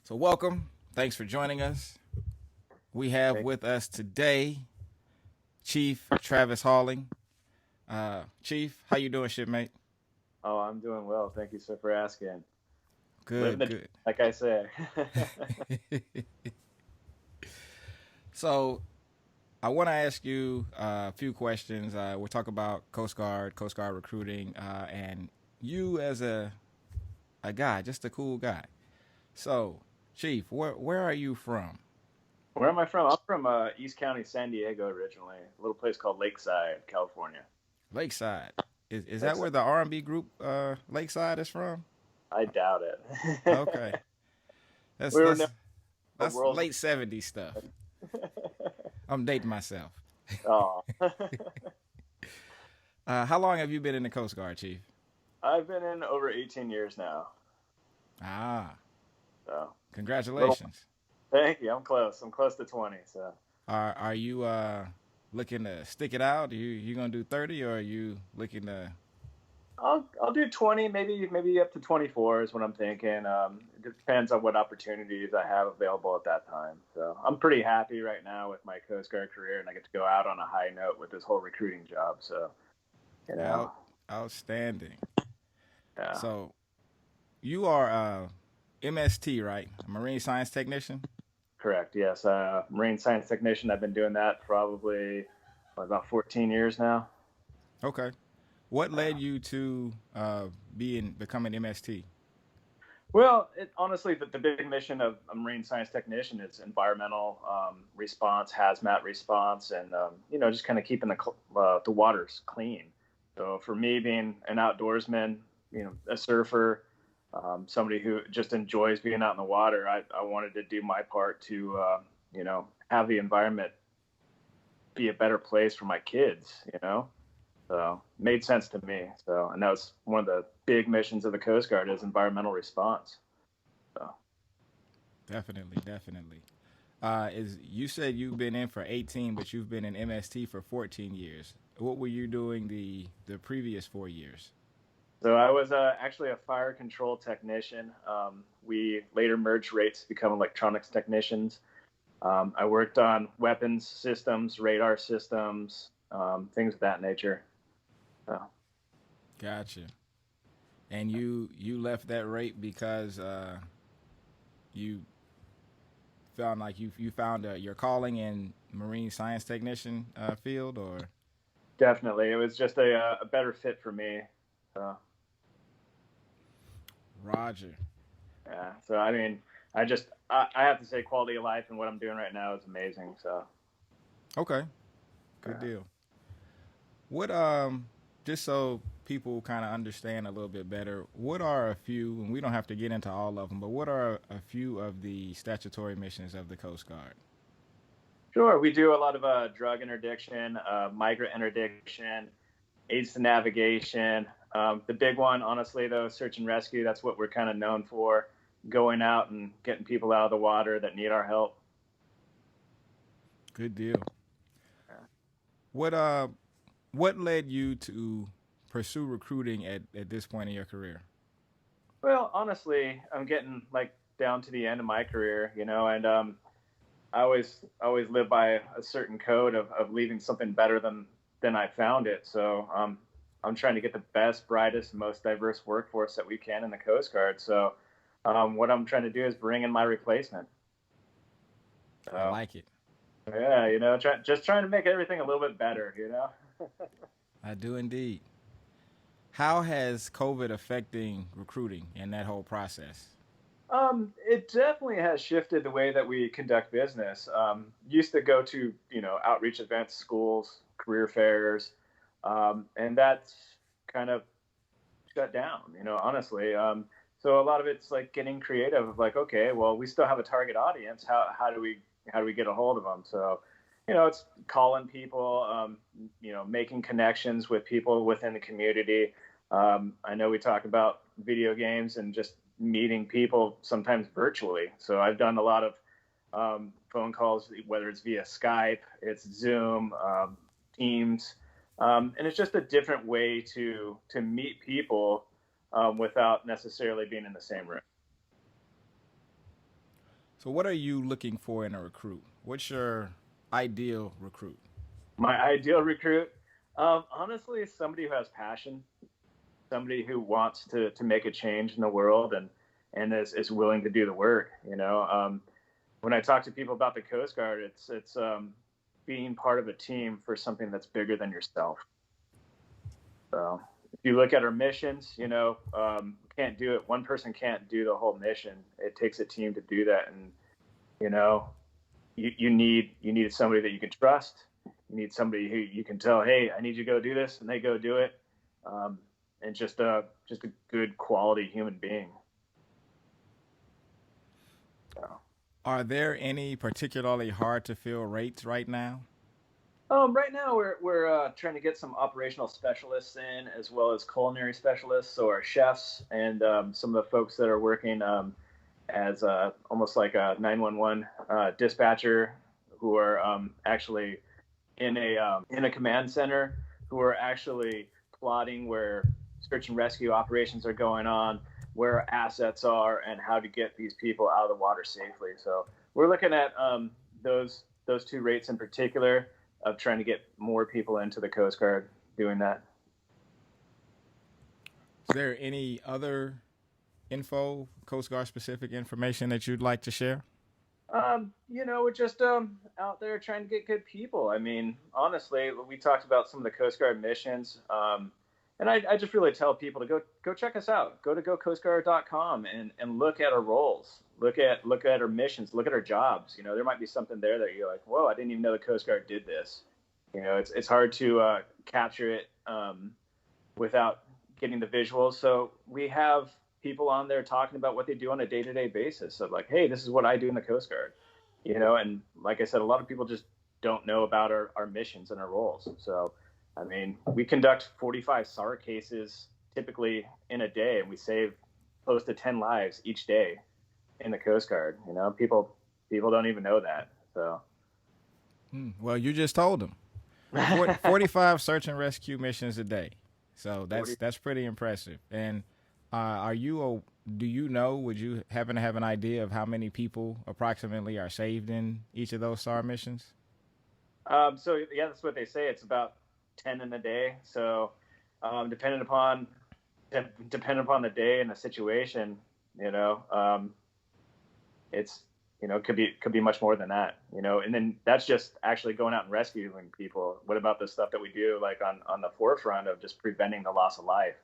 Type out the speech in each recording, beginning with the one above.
So, welcome. Thanks for joining us. We have Thank with us today Chief Travis Halling. Chief, how you doing, shipmate? Oh, I'm doing well. Thank you, sir, for asking. Living Good, the dream, good. like I say. So, I want to ask you a few questions. We'll talk about Coast Guard recruiting, and you as a guy, just a cool guy. So, Chief, where are you from? Where am I from? I'm from East County, San Diego, originally. A little place called Lakeside, California. Lakeside. Is that Lakeside. where the R&B group Lakeside is from? I doubt it. Okay, that's We were that's never a that's world. late '70s stuff. I'm dating myself. Oh, How long have you been in the Coast Guard, Chief? I've been in over 18 years now. Ah, So little. congratulations. Thank you. I'm close. I'm close to 20. So Are you looking to stick it out? You gonna do 30, or are you looking to? I'll do 20, maybe up to 24 is what I'm thinking. It depends on what opportunities I have available at that time. So I'm pretty happy right now with my Coast Guard career, and I get to go out on a high note with this whole recruiting job. So you know, Outstanding. yeah, So you are MST, right? A Marine Science Technician. correct. Yes, marine science technician. I've been doing that probably about 14 years now. Okay. What Yeah. led you to becoming MST? Well, honestly, the big mission of a marine science technician is environmental response, hazmat response, and just kind of keeping the waters clean. So for me, being an outdoorsman, a surfer, somebody who just enjoys being out in the water, I wanted to do my part to have the environment be a better place for my kids. So made sense to me. So and that was one of the big missions of the Coast Guard is environmental response. So. Definitely, definitely. Is you said you've been in for 18, but you've been in MST for 14 years. What were you doing the previous 4 years? So I was actually a fire control technician. We later merged rates to become electronics technicians. I worked on weapons systems, radar systems, things of that nature. So, Gotcha. And you left that rate because you found like you found your calling in marine science technician field, or definitely, it was just a better fit for me. So, Roger. yeah. So I mean, I have to say, quality of life and what I'm doing right now is amazing. So, Okay, good yeah. deal. What just so people kind of understand a little bit better, what are a few, and we don't have to get into all of them, but what are a few of the statutory missions of the Coast Guard? Sure, we do a lot of drug interdiction, migrant interdiction, aids to navigation. The big one, honestly, though, search and rescue. That's what we're kind of known for, going out and getting people out of the water that need our help. Good deal. Yeah. What uh what led you to pursue recruiting at this point in your career? Well, honestly, I'm getting like down to the end of my career, and I always live by a certain code of leaving something better than I found it. So I'm trying to get the best, brightest, most diverse workforce that we can in the Coast Guard. So what I'm trying to do is bring in my replacement. I So like it. yeah, just trying to make everything a little bit better. I do indeed. How has COVID affecting recruiting and that whole process? It definitely has shifted the way that we conduct business. Used to go to, outreach events, schools, career fairs, and that's kind of shut down, honestly. So a lot of it's like getting creative of like, okay, well, we still have a target audience. How do we get a hold of them? So, it's calling people, making connections with people within the community. I know we talk about video games and just meeting people sometimes virtually. So I've done a lot of phone calls, whether it's via Skype, it's Zoom, Teams, and it's just a different way to meet people without necessarily being in the same room. So, what are you looking for in a recruit? What's your ideal recruit? My ideal recruit, honestly, somebody who has passion, somebody who wants to make a change in the world and is willing to do the work. When I talk to people about the Coast Guard, it's being part of a team for something that's bigger than yourself. So if you look at our missions, can't do it. One person can't do the whole mission. It takes a team to do that, and you know, you need somebody that you can trust. You need somebody who you can tell, hey, I need you to go do this, and they go do it. Um, and just a good quality human being. So. Are there any particularly hard to fill rates right now? Right now, we're trying to get some operational specialists in, as well as culinary specialists, so our chefs and some of the folks that are working as almost like a 911 dispatcher, who are actually in a command center, who are actually plotting where search and rescue operations are going on, where assets are, and how to get these people out of the water safely. So we're looking at those two rates in particular, of trying to get more people into the Coast Guard doing that. Is there any other info, Coast Guard specific information that you'd like to share? We're just out there trying to get good people. I mean, honestly, we talked about some of the Coast Guard missions, and I just really tell people to go check us out. Go to gocoastguard.com and look at our roles, look at our missions, look at our jobs. There might be something there that you're like, whoa, I didn't even know the Coast Guard did this. It's hard to capture it without getting the visuals. So we have people on there talking about what they do on a day-to-day basis of like, hey, this is what I do in the Coast Guard. And like I said, a lot of people just don't know about our missions and our roles. So, I mean, we conduct 45 SAR cases typically in a day, and we save close to 10 lives each day in the Coast Guard. People don't even know that. So, Well, you just told them. 45 search and rescue missions a day. So that's pretty impressive. And do you know, would you happen to have an idea of how many people approximately are saved in each of those SAR missions? So yeah, that's what they say. It's about 10 in a day. So, depending upon the day and the situation, it's, could be much more than that, and then that's just actually going out and rescuing people. What about the stuff that we do, like on the forefront of just preventing the loss of life?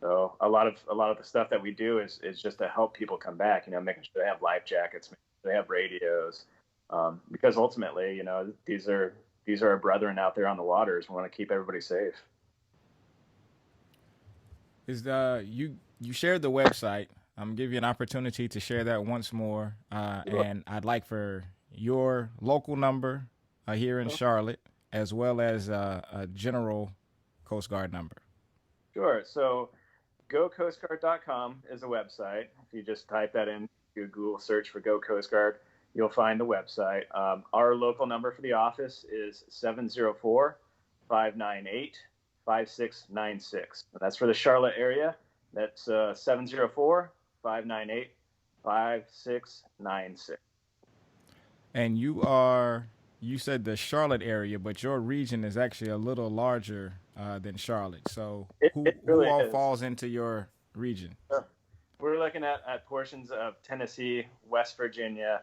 So a lot of the stuff that we do is just to help people come back, making sure they have life jackets, making sure they have radios, because ultimately, these are our brethren out there on the waters. We want to keep everybody safe. Is you shared the website? I'm gonna give you an opportunity to share that once more, and I'd like for your local number here in Charlotte, as well as a general Coast Guard number. Sure. So, gocoastguard.com is a website. If you just type that in, do a Google search for Go Coast Guard, you'll find the website. Our local number for the office is 704-598-5696. That's for the Charlotte area. That's 704-598-5696. And you said the Charlotte area, but your region is actually a little larger than Charlotte. So It really who all is. falls into your region? We're looking at portions of Tennessee, West Virginia,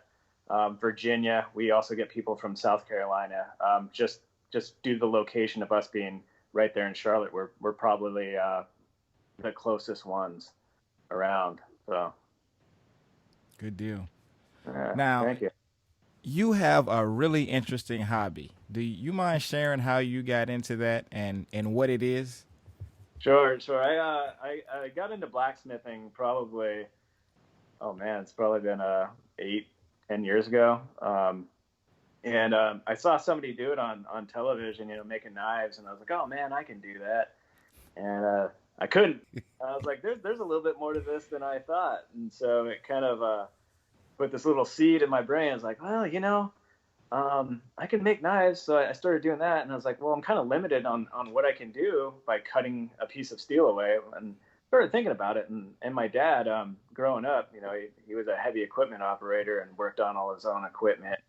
Virginia. We also get people from South Carolina. Just due to the location of us being right there in Charlotte, we're probably the closest ones around. So, Good deal. now, Now, thank you. you have a really interesting hobby. Do you mind sharing how you got into that and what it is? Sure. I got into blacksmithing probably. Oh man, it's probably been 8, 10 years ago. And I saw somebody do it on television, making knives, and I was like, oh man, I can do that. And I couldn't. I was like, there's a little bit more to this than I thought, and so it kind of put this little seed in my brain. I was like, well, I can make knives. So I started doing that, and I was like, well, I'm kind of limited on what I can do by cutting a piece of steel away. And started thinking about it, and my dad, growing up, he was a heavy equipment operator and worked on all his own equipment.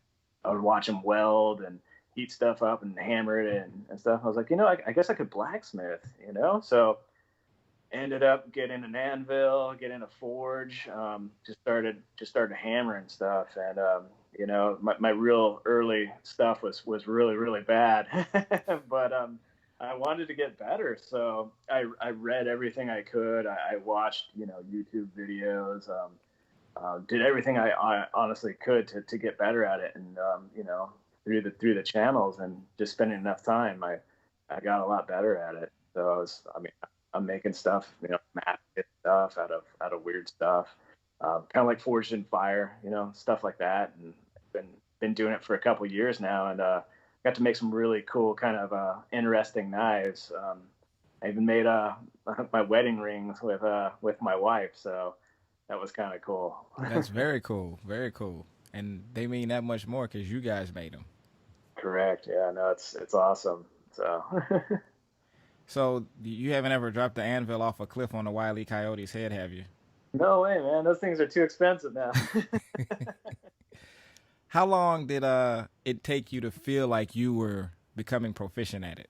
I would watch him weld and heat stuff up and hammer it and stuff. I was like, I guess I could blacksmith, So ended up getting an anvil, getting a forge. Just started hammering stuff, and my real early stuff was really really bad, but I wanted to get better, so I read everything I could. I watched YouTube videos, did everything I honestly could to get better at it, and through the channels and just spending enough time, I got a lot better at it. So I'm making stuff, math stuff out of weird stuff, kind of like Forged in Fire, stuff like that, and been doing it for a couple years now, and got to make some really cool kind of interesting knives. I even made my wedding rings with my wife, so that was kind of cool. That's very cool, very cool, and they mean that much more because you guys made them. Correct. Yeah. No, it's awesome. So. So you haven't ever dropped the anvil off a cliff on a Wile E. Coyote's head, have you? No way, man. Those things are too expensive now. How long did it take you to feel like you were becoming proficient at it?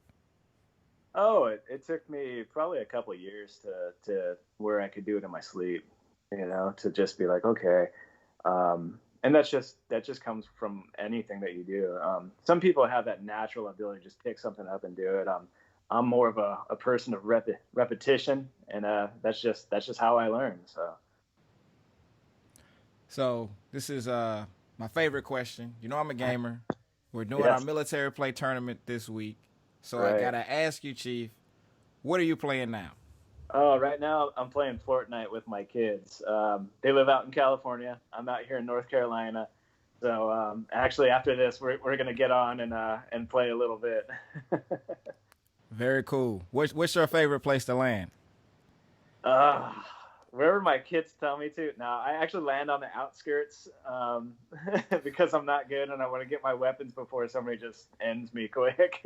Oh, it took me probably a couple of years to where I could do it in my sleep, to just be like, okay. And that just comes from anything that you do. Some people have that natural ability to just pick something up and do it. I'm more of a person of repetition, and that's just how I learn. So this is my favorite question. I'm a gamer. We're doing our military play tournament this week. So right. I got to ask you, Chief, what are you playing now? Oh, right now I'm playing Fortnite with my kids. They live out in California. I'm out here in North Carolina. So actually after this, we're going to get on and play a little bit. Very cool. What's your favorite place to land? Wherever my kids tell me to. Now, I actually land on the outskirts because I'm not good and I want to get my weapons before somebody just ends me quick.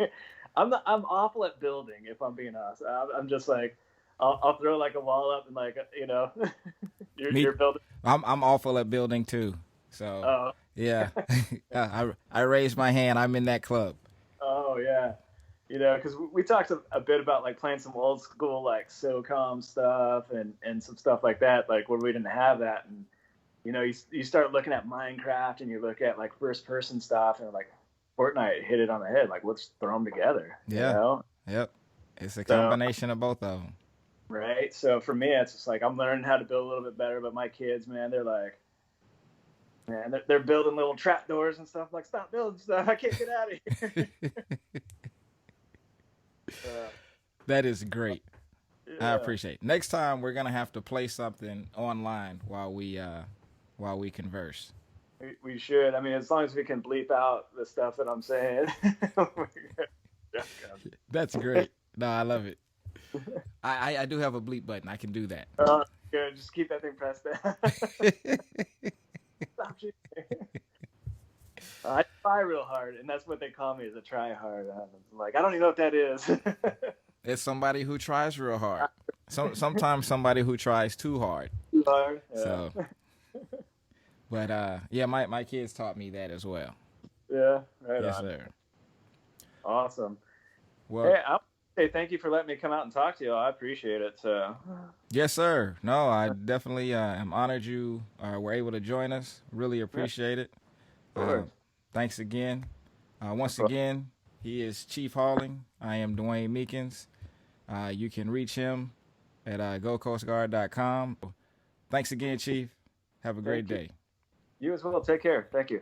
I'm awful at building, if I'm being honest. I'm just like, I'll throw like a wall up and like, you're building. I'm awful at building too. So yeah, I raised my hand. I'm in that club. Oh yeah. Because we talked a bit about like playing some old school like SOCOM stuff and some stuff like that, like where we didn't have that. And you start looking at Minecraft and you look at like first person stuff and like Fortnite hit it on the head. Like let's throw them together. Yeah. Yep. It's a combination of both of them. Right. So for me, it's just like I'm learning how to build a little bit better. But my kids, man, they're like, man, they're building little trap doors and stuff. Like stop building stuff. I can't get out of here. That is great. Yeah. I appreciate it. Next time we're gonna have to play something online while we converse. We should. I mean, as long as we can bleep out the stuff that I'm saying. That's great. No, I love it. I do have a bleep button. I can do that. Good. Just keep that thing pressed down. Stop shooting. I try real hard, and that's what they call me, is a try hard. I'm like, I don't even know what that is. It's somebody who tries real hard. Sometimes somebody who tries too hard. Too hard. Yeah. So, but yeah, my kids taught me that as well. Yeah, right. Yes, on. sir. Awesome. Well, hey, I'll say thank you for letting me come out and talk to you. I appreciate it. So. Yes, sir. No, I definitely am honored you were able to join us. Really appreciate it. Thanks again. Once again, he is Chief Halling. I am Dwayne Meekins. You can reach him at gocoastguard.com. Thanks again, Chief. Have a great day. You as well. Take care. Thank you.